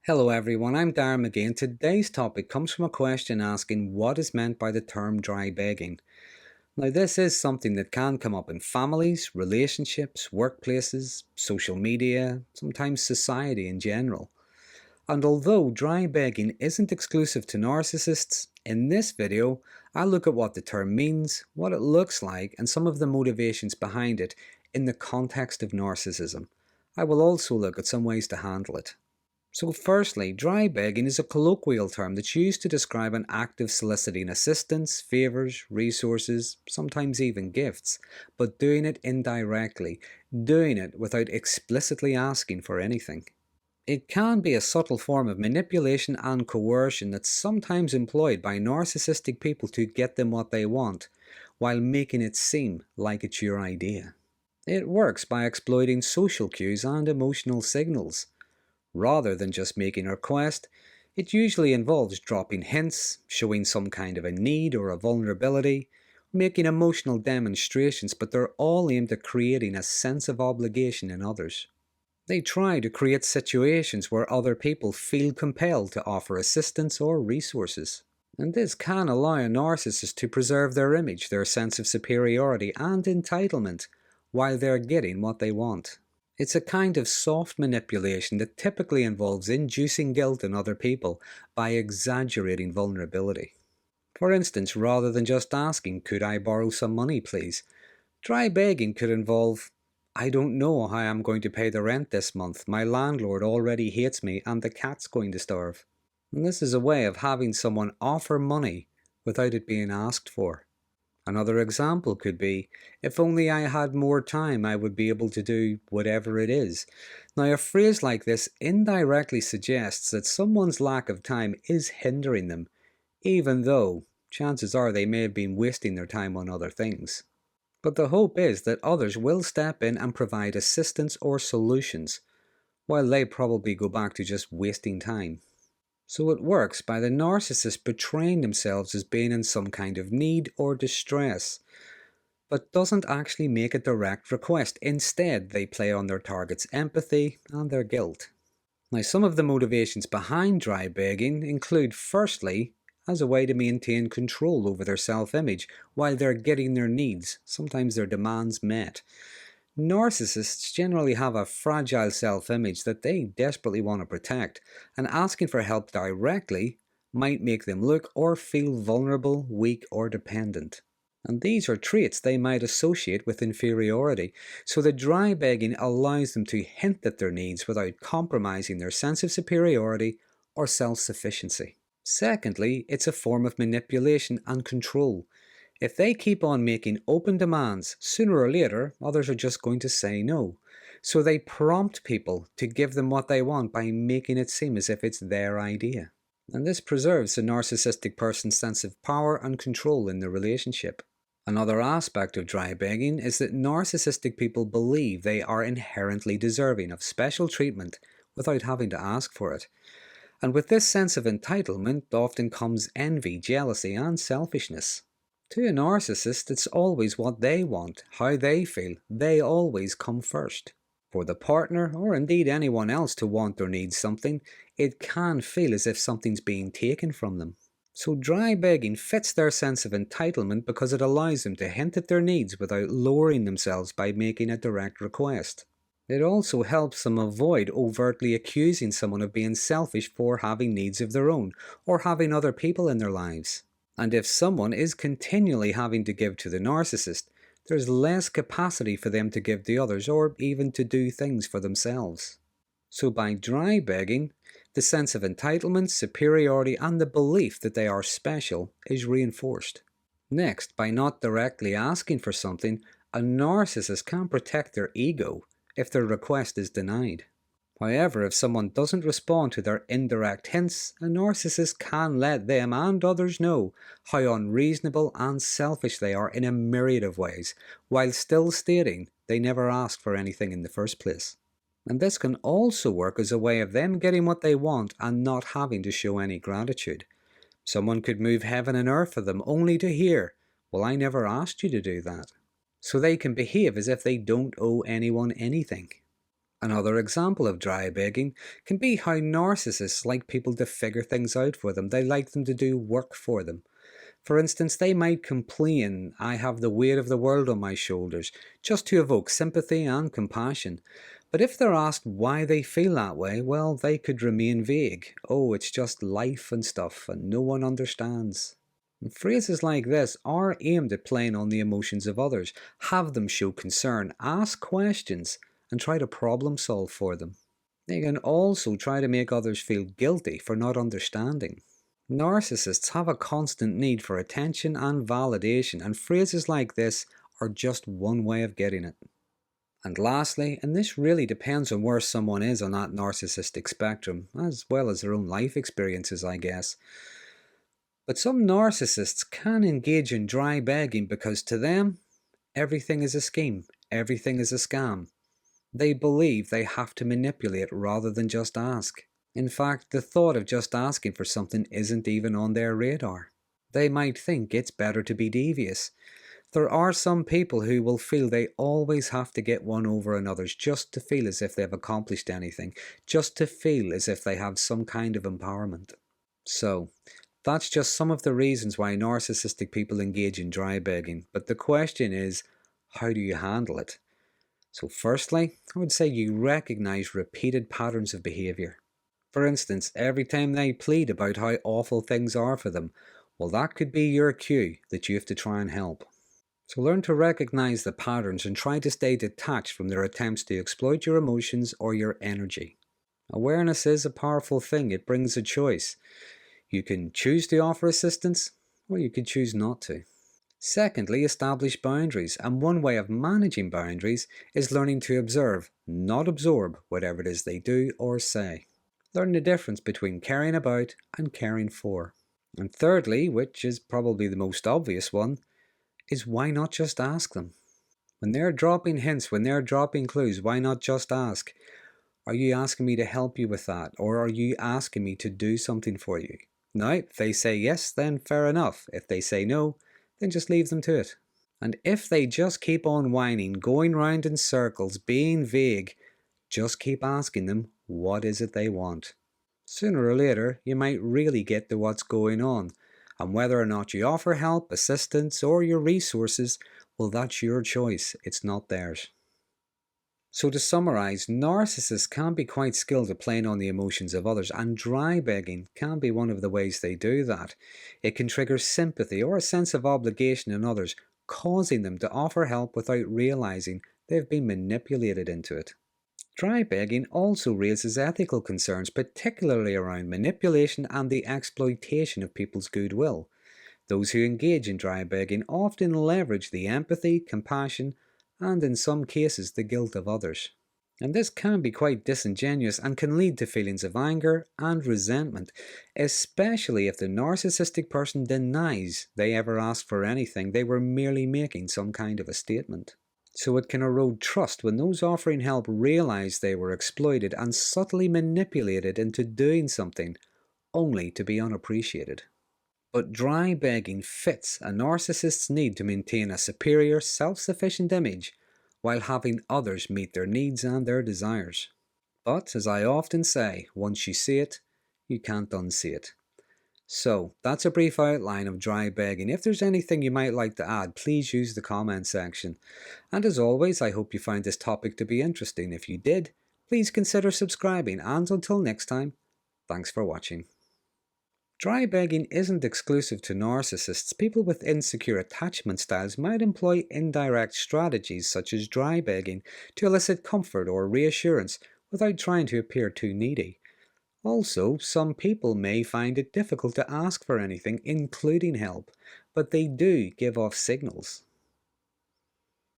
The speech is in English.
Hello everyone, I'm Darren Magee, and today's topic comes from a question asking what is meant by the term dry begging. Now this is something that can come up in families, relationships, workplaces, social media, sometimes society in general. And although dry begging isn't exclusive to narcissists, in this video I'll look at what the term means, what it looks like, and some of the motivations behind it in the context of narcissism. I will also look at some ways to handle it. So firstly, dry begging is a colloquial term that's used to describe an act of soliciting assistance, favours, resources, sometimes even gifts, but doing it indirectly, doing it without explicitly asking for anything. It can be a subtle form of manipulation and coercion that's sometimes employed by narcissistic people to get them what they want, while making it seem like it's your idea. It works by exploiting social cues and emotional signals. Rather than just making a request, it usually involves dropping hints, showing some kind of a need or a vulnerability, making emotional demonstrations, but they're all aimed at creating a sense of obligation in others. They try to create situations where other people feel compelled to offer assistance or resources. And this can allow a narcissist to preserve their image, their sense of superiority and entitlement, while they're getting what they want. It's a kind of soft manipulation that typically involves inducing guilt in other people by exaggerating vulnerability. For instance, rather than just asking, "Could I borrow some money, please?" dry begging could involve, "I don't know how I'm going to pay the rent this month. My landlord already hates me and the cat's going to starve." And this is a way of having someone offer money without it being asked for. Another example could be, "If only I had more time, I would be able to do whatever it is." Now, a phrase like this indirectly suggests that someone's lack of time is hindering them, even though chances are they may have been wasting their time on other things. But the hope is that others will step in and provide assistance or solutions, while they probably go back to just wasting time. So it works by the narcissist portraying themselves as being in some kind of need or distress, but doesn't actually make a direct request. Instead, they play on their target's empathy and their guilt. Now, some of the motivations behind dry begging include, firstly, as a way to maintain control over their self-image while they're getting their needs, sometimes their demands, met. Narcissists generally have a fragile self-image that they desperately want to protect, and asking for help directly might make them look or feel vulnerable, weak, or dependent. And these are traits they might associate with inferiority, so the dry begging allows them to hint at their needs without compromising their sense of superiority or self-sufficiency. Secondly, it's a form of manipulation and control. If they keep on making open demands, sooner or later, others are just going to say no. So they prompt people to give them what they want by making it seem as if it's their idea. And this preserves the narcissistic person's sense of power and control in the relationship. Another aspect of dry begging is that narcissistic people believe they are inherently deserving of special treatment without having to ask for it. And with this sense of entitlement often comes envy, jealousy, and selfishness. To a narcissist, it's always what they want, how they feel. They always come first. For the partner, or indeed anyone else to want or need something, it can feel as if something's being taken from them. So dry begging fits their sense of entitlement because it allows them to hint at their needs without lowering themselves by making a direct request. It also helps them avoid overtly accusing someone of being selfish for having needs of their own, or having other people in their lives. And if someone is continually having to give to the narcissist, there's less capacity for them to give to others or even to do things for themselves. So by dry begging, the sense of entitlement, superiority, and the belief that they are special is reinforced. Next, by not directly asking for something, a narcissist can protect their ego if their request is denied. However, if someone doesn't respond to their indirect hints, a narcissist can let them and others know how unreasonable and selfish they are in a myriad of ways, while still stating they never asked for anything in the first place. And this can also work as a way of them getting what they want and not having to show any gratitude. Someone could move heaven and earth for them only to hear, "Well, I never asked you to do that." So they can behave as if they don't owe anyone anything. Another example of dry begging can be how narcissists like people to figure things out for them. They like them to do work for them. For instance, they might complain, "I have the weight of the world on my shoulders," just to evoke sympathy and compassion. But if they're asked why they feel that way, well, they could remain vague. "Oh, it's just life and stuff, and no one understands." And phrases like this are aimed at playing on the emotions of others, have them show concern, ask questions, and try to problem solve for them. They can also try to make others feel guilty for not understanding. Narcissists have a constant need for attention and validation, and phrases like this are just one way of getting it. And lastly, and this really depends on where someone is on that narcissistic spectrum, as well as their own life experiences, I guess. But some narcissists can engage in dry begging because to them, everything is a scheme, everything is a scam. They believe they have to manipulate rather than just ask. In fact, the thought of just asking for something isn't even on their radar. They might think it's better to be devious. There are some people who will feel they always have to get one over on others just to feel as if they've accomplished anything, just to feel as if they have some kind of empowerment. So, that's just some of the reasons why narcissistic people engage in dry begging, but the question is, how do you handle it? So firstly, I would say you recognize repeated patterns of behavior. For instance, every time they plead about how awful things are for them, well, that could be your cue that you have to try and help. So learn to recognize the patterns and try to stay detached from their attempts to exploit your emotions or your energy. Awareness is a powerful thing. It brings a choice. You can choose to offer assistance, or you can choose not to. Secondly, establish boundaries, and one way of managing boundaries is learning to observe, not absorb, whatever it is they do or say. Learn the difference between caring about and caring for. And thirdly, which is probably the most obvious one, is why not just ask them? When they're dropping hints, when they're dropping clues, why not just ask? Are you asking me to help you with that? Or are you asking me to do something for you? Now, if they say yes, then fair enough. If they say no, then just leave them to it. And if they just keep on whining, going round in circles, being vague, just keep asking them what is it they want. Sooner or later, you might really get to what's going on, and whether or not you offer help, assistance, or your resources, well, that's your choice, it's not theirs. So to summarise, narcissists can be quite skilled at playing on the emotions of others, and dry begging can be one of the ways they do that. It can trigger sympathy or a sense of obligation in others, causing them to offer help without realising they've been manipulated into it. Dry begging also raises ethical concerns, particularly around manipulation and the exploitation of people's goodwill. Those who engage in dry begging often leverage the empathy, compassion, and in some cases the guilt of others. And this can be quite disingenuous and can lead to feelings of anger and resentment, especially if the narcissistic person denies they ever asked for anything, they were merely making some kind of a statement. So it can erode trust when those offering help realize they were exploited and subtly manipulated into doing something, only to be unappreciated. But dry begging fits a narcissist's need to maintain a superior, self-sufficient image while having others meet their needs and their desires. But, as I often say, once you see it, you can't unsee it. So, that's a brief outline of dry begging. If there's anything you might like to add, please use the comment section. And as always, I hope you find this topic to be interesting. If you did, please consider subscribing, and until next time, thanks for watching. Dry begging isn't exclusive to narcissists. People with insecure attachment styles might employ indirect strategies such as dry begging to elicit comfort or reassurance without trying to appear too needy. Also, some people may find it difficult to ask for anything, including help, but they do give off signals.